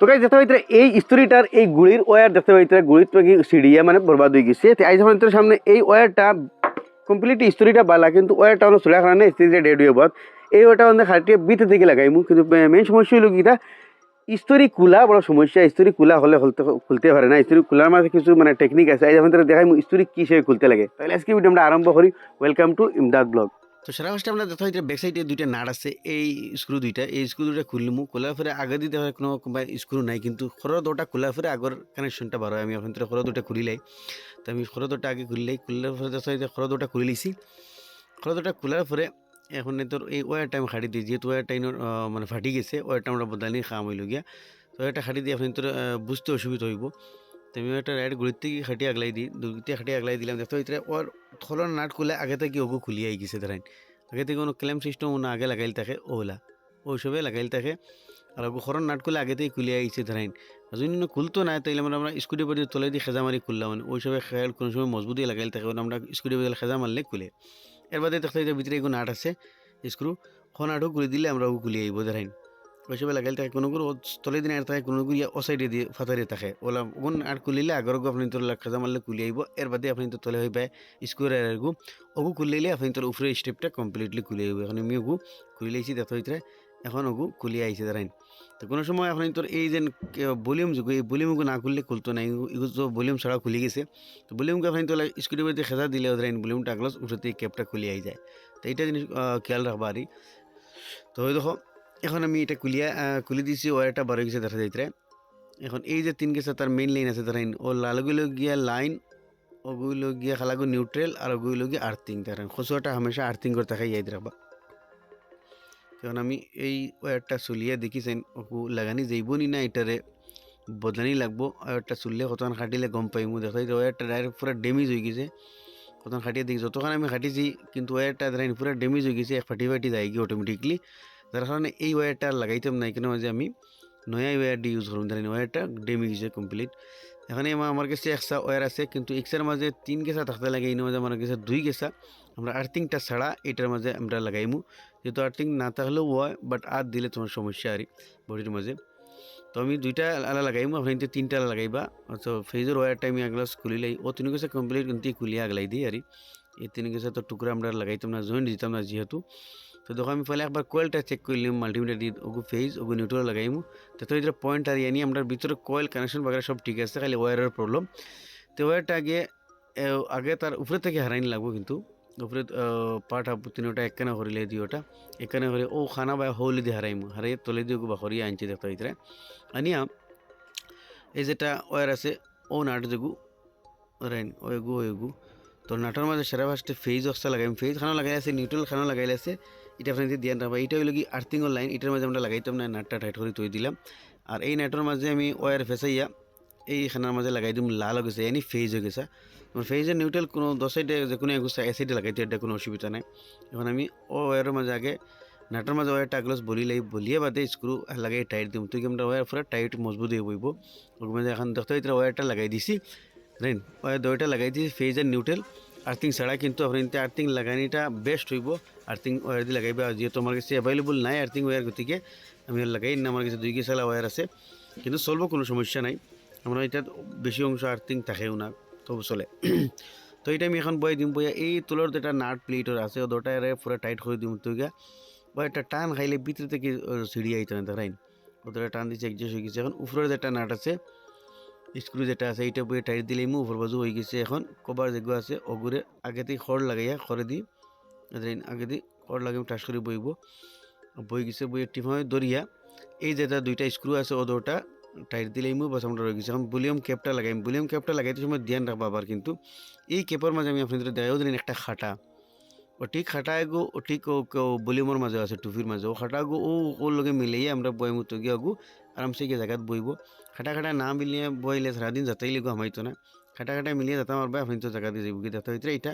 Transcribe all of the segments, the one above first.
তো গাইস দেখতে পাইতে এই স্টোরিটার এই গুড়ির ওয়্যার দেখতে পাইতে গুড়ির তো কি সিডিয়া মানে বরবাদ হয়ে গেছে। আইজ আপনাদের সামনে এই ওয়্যারটা কমপ্লিট স্টোরিটা বালা কিন্তু ওয়্যারটা অনেক চলে কারণে স্টোরিটা ডেড হয়ে বাদ এই ওটা অনেক খাটিয়ে বিতে থেকে লাগাইমু কিন্তু মেইন সমস্যা হলো কিটা স্টোরি খোলা বড় সমস্যা। স্টোরি খোলা হলে খুলতে পারে না। স্টোরি খোলার মাঝে কিছু মানে টেকনিক আছে। আজ আপনাদের দেখাই স্টোরি কি সে খুলতে লাগে। তাহলে আজকে ভিডিও আমরা আরম্ভ করি। Welcome to Imdad blog. তো সারা ফার্স্টে আমরা দেখা হইতে ব্যাক সাইডে দুইটা নাট আছে এই স্ক্রু দুইটা খুললুমু খোলার পরে আগে দিতে হয় কোনো স্ক্রু নাই কিন্তু খরর দুটা খোলার পরে আগর কানেকশনটা বার হয়। আমি এখন খরর দুটা খুলিলাই তো আমি খরর দুটা আগে খুললাই খুললে পরে দেখা হইতে খরর দুটা খুলে লিছি। খরর দুটা খোলার পরে এখন তোর এই ওয়্যারটা আমি খাটি দিই যেহেতু ওয়্যারটা মানে ফাটি গেছে ওয়্যারটা আমরা বদলানি খাম হইল গিয়া তো এটা খাটি দিয়ে আপনি তোর বুঝতে অসুবিধা হইব। তো আমি একটা রাইড ঘুরির থেকে খাটিয়ে আগলাই দিই দুর্গিতে খাটিয়ে আগলাই দিলাম দেখতে হইতে ওর থলর নাট খুলে আগে থেকে ওগু খুলিয়ে গেছে ধরেন আগে থেকে কোনো ক্লেম সিস্টেম না আগে লাগাইল থাকে ওলা ওইসবে লাগাইল থাকে আর ওগু খরর নাট খুলে আগে থেকে খুলিয়ে গেছে ধরেন যদি খুলতো না তাইলে আমরা স্কুটি বাড়ি তলে দিয়ে খেজা মারি খুললাম মানে ওইসবে খেয়াল কোনো সময় মজবুতি লাগাইল থাকে আমরা স্কুটি বাড়ি খেজা মারলে খুলে এর বাদে দেখতে হইতে ভিতরে এগু নাট আছে স্ক্রু খন নাটও খুলে দিলে আমরা ওগু খুলিয়ে আইব ধরেন ওইসবে লাগাইল থাকে কোনো তলে দিন আর থাকে কোনো ইয়া ও সাইডে দিয়ে ফাতারে থাকে ওলা ওন আর খুলিলে আগর আপনি তোর খেজা মারলে খুলে আইব এর বাদে আপনি তো তলে হইবে স্কুয়ার এরগু ওগু খুলিলে আপনি তোর উপরে স্টেপটা কমপ্লিটলি খুলে আইব। এখন আমি ওগু খুলিলেছি দেখতে হইতে এখন ওগু খুলিয়ে আইছে ধরেন তো কোনো সময় আপনি তোর এই যে ভলিউম যুগ এই ভলিউমকে না খুললে খুলতো না এগুলো তো ভলিউম ছাড়া খুলে গেছে তো ভলিউমকে আপনি তোলা স্কুটি বাড়িতে খেজা দিলে ধরেন ভলিউমটা আগলাস উপরে ক্যাপটা খুলে আই যায়। তো এইটা জিনিস খেয়াল রাখবা আর তো দেখো এখন আমি এটা খুলে দিয়েছি ওয়ারটা বার হয়ে গেছে দেখা যাইতে। এখন এই যে তিন গেছে তার মেইন লাইন আছে ধরেন ও লালগুলো গিয়া লাইন ওগুলো গিয়া খালাগু নিউট্রেল আর ওগুলো গিয়া আর্থিং ধরেন খসুয়াটা হামেশা আর্থিং করে থাকাই ইয়াদ রাখবা। এখন আমি এই ওয়ারটা চুলিয়ে দেখিছেন ওকু লাগানি যাইবনি না এটারে বদলানি লাগবো ওয়ারটা চুললে কতক্ষণ খাটিলে গম পাইমু দেখা যায় ওয়ারটা ডাইরেক্ট পুরো ড্যামেজ হয়ে গেছে কতক্ষণ খাটিয়ে দেখি যতক্ষণ আমি খাটিছি কিন্তু ওয়ারটা ধরেন পুরো ড্যামেজ হয়ে গেছে ফাটি ফাটি যায় গিয়ে অটোমেটিকলি যার কারণে এই ওয়্যারটা লাগাইতাম না কেন যে আমি নয়া ওয়্যারটি ইউজ করুন ধরেন ওয়্যারটা ড্যামেজ হয়েছে কমপ্লিট। এখানে আমার কাছে একটা ওয়্যার আছে কিন্তু এক্সের মাঝে 3 গেছা থাকতে লাগে এই মাঝে আমার কাছে 2 গেছা আমরা আর্থিংটা ছাড়া এটার মাঝে আমরা লাগাইমু যেহেতু আর্থিং না থাকলেও হয় বাট আর দিলে তোমার সমস্যা আর বডির মাঝে তো আমি 2টা আলা লাগাইমু আপনি 3টা আলা লাগাইবা তো ফেজের ওয়্যারটা আমি আগলাস খুলিলাই ও 3 গেছা কমপ্লিট কিন্তু খুলিয়ে আগলাই দিই আর এই 3 গেছা তো টুকরা আমরা লাগাইতাম না জয়েন্ট দিতাম না যেহেতু। তো দেখো আমি পহলে একবার কোয়েলটা চেক করলাম মাল্টিমিটার দিয়ে ওগু ফেজ ওগু নিউট্রাল লাগাইমু তো এটা পয়েন্ট আর ইয়ানি আমরা ভিতরে কোয়েল কানেকশন বাগেরা সব ঠিক আছে খালি ওয়্যারের প্রবলেম। তো ওয়্যারটা আগে তার উপরে থেকে হারাইন লাগবো কিন্তু উপরে পার্ট তিনটা একখানা হরিলে দিওটা একখানা হরে ও খানা বা হৌলি দিয়ে হারাইমু হারাই তলে দিয়ে বা হরিয়ে আনছি দেখতে ভিতরে আনিয়া এই যেটা ওয়্যার আছে ও নাট যেগু রাইন ওয়েগু তো নাটের মাঝে সেরা ফার্স্টে ফেজ অক্সা লাগাইম ফেজ খানা লাগাই আছে নিউট্রাল খানা লাগাই আছে এটা আপনার ধ্যান রাখবা। এইটা হইল কি আর্থিংয়ের লাইন এটার মাঝে আমরা লাগাইতাম না নাটটা টাইট করে তৈরি দিলাম আর এই নাটের মাঝে আমি ওয়্যার ফেসাইয়া এই খানার মাঝে লাগাই দিম লাল হয়ে গেছে এনি ফেজ হয়ে গেছে ফেজের নিউট্রাল কোনো 10 সাইডে যে কোনো এগুলো সাইডে লাগাইতে এটা কোনো অসুবিধা নাই। এখন আমি ও ওয়্যারের মাঝে আগে নাটের মাঝে ওয়্যারটা আগলাস বলিয়ে বাদে স্ক্রু লাগাই টাইট দিম তুই আমরা ওয়্যার পুরো টাইট মজবুত হয়ে বইব ওর মাঝে এখন দেখতে হইতে ওয়্যারটা লাগাই দিছি রাইন ওয়্যার দুইটা লাগাই দিছি ফেজ আর নিউট্রাল আর্থিং ছাড়া কিন্তু আপনি আর্থিং লাগানিটা বেস্ট হইব আর্থিং ওয়্যার দিয়ে লাগাইবা যেহেতু আমার কাছে অ্যাভেলেবল নাই আর্থিং ওয়্যার গতিকে আমি লাগাই না আমার কাছে 2 গেছালা ওয়্যার আছে কিন্তু চলবো কোনো সমস্যা নাই আমরা এটা বেশি অংশ আর্থিং থাকেও না তবু চলে। তো এটা আমি এখন বই দিম বইয়া এই তুলোর যেটা নাট প্লেটর আছে ও দুটারে পুরো টাইট করে দিম তুইগা বা একটা টান খাইলে ভিতরে থেকে সিঁড়ি আইতো না রাইন ওদের টান দিচ্ছে একজাস্ট হয়ে গেছে। এখন উপরের যেটা নাট আছে স্ক্রু যেটা আছে এইটা বইয়ে টাইট দিলেই উপর বাজু হয়ে গেছে। এখন কভার যেগুলো আছে ওগুলো আগে থেকে খড় লাগাইয়া খড়ে দিই আগে দিয়ে খড় লাগিয়ে টাচ করে বই গেছে বইয়ের টিফামে দরিয়া এই যেটা 2টা স্ক্রু আছে ও দুটা টাইট দিলেই বাস আমরা রয়ে গেছে। এখন ভলিউম ক্যাপটা লাগাইতে সময় ধ্যান রাখবা আবার কিন্তু এই ক্যাপের মাঝে আমি আপনাদের দেখাও দিলেন একটা খাটা ও ঠিক খাটাগু ও ঠিক ভলিউমের মাঝে আছে টুপির মাঝে ও খাটাগু ওর লগে মিলিয়ে আমরা বইমু তো গিয়ে আরামসে গিয়ে জায়গাত বইব খাটা না মিলিয়ে বইলে সারাদিন যাতাইলে হামাইতো না খাটা মিলিয়ে যেতাম আর আপনি তো জায়গা দিয়ে যাবো দেখতে ভিতরে এটা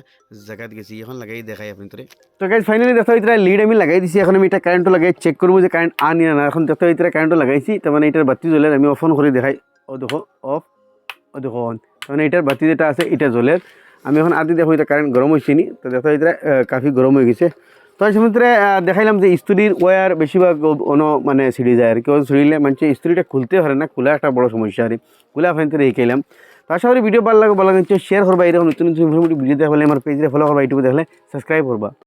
জায়গাত গেছি এখন লাগাই দেখাই আপনি তোরে। তো গাইজ ফাইনালি দেখতে ভিতরে লিড আমি লাগাই দিছি এখন আমি এটা কারেন্টও লাগাই চেক করবো যে কারেন্ট আনি না এখন দেখতে ভিতরে কারেন্টও লাগাইছি তার মানে এটার বাতি জ্বলে আমি অফ অন করে দেখাই ও দেখো অফ ও দেখো অন মানে এটার বাতি যেটা আছে এটা জ্বলে আমি এখন আদি দেখো এটা কারেন্ট গরম হয়েছে নি তো দেখতে ভিতরে কাফি গরম হয়ে গেছে তো এই সময় দেখাইলাম যে ইস্ত্রির ওয়্যার বেশিরভাগ অন্য মানে ছিঁড়ে যায় আর কেউ ছিঁড়লে মানুষ ইস্ত্রিটা খুলতে পারে না, খোলা একটা বড় সমস্যা আর খোলা আপনাদের রেখাইলাম। তো আশা করি ভিডিও ভালো লাগে, শেয়ার করবা, এরকম নতুন নতুন ভিডিও দেখলে আমার পেজে ফলো করবা, ইউটিউবে দেখলে সাবস্ক্রাইব করবা।